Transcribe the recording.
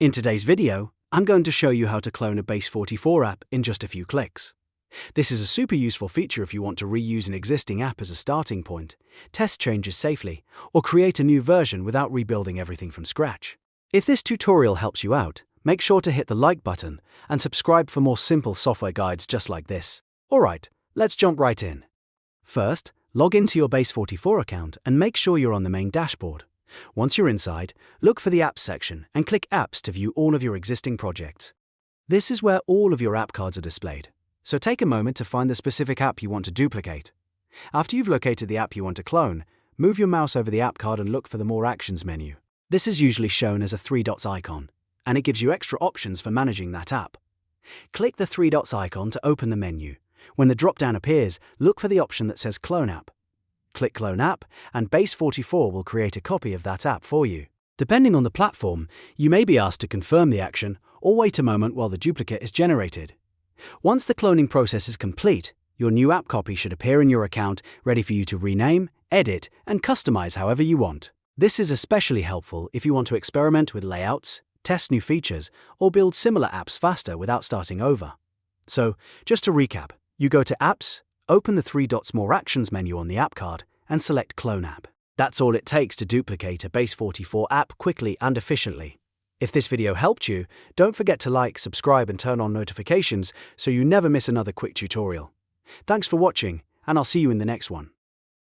In today's video, I'm going to show you how to clone a Base44 app in just a few clicks. This is a super useful feature if you want to reuse an existing app as a starting point, test changes safely, or create a new version without rebuilding everything from scratch. If this tutorial helps you out, make sure to hit the like button and subscribe for more simple software guides just like this. Alright, let's jump right in. First, log into your Base44 account and make sure you're on the main dashboard. Once you're inside, look for the Apps section and click Apps to view all of your existing projects. This is where all of your app cards are displayed, so take a moment to find the specific app you want to duplicate. After you've located the app you want to clone, move your mouse over the app card and look for the More Actions menu. This is usually shown as a three dots icon, and it gives you extra options for managing that app. Click the three dots icon to open the menu. When the drop-down appears, look for the option that says Clone App. Click Clone App, and Base44 will create a copy of that app for you. Depending on the platform, you may be asked to confirm the action or wait a moment while the duplicate is generated. Once the cloning process is complete, your new app copy should appear in your account, ready for you to rename, edit, and customize however you want. This is especially helpful if you want to experiment with layouts, test new features, or build similar apps faster without starting over. So, just to recap, you go to Apps, open the three dots More Actions menu on the app card, and select Clone App. That's all it takes to duplicate a Base44 app quickly and efficiently. If this video helped you, don't forget to like, subscribe, and turn on notifications so you never miss another quick tutorial. Thanks for watching, and I'll see you in the next one.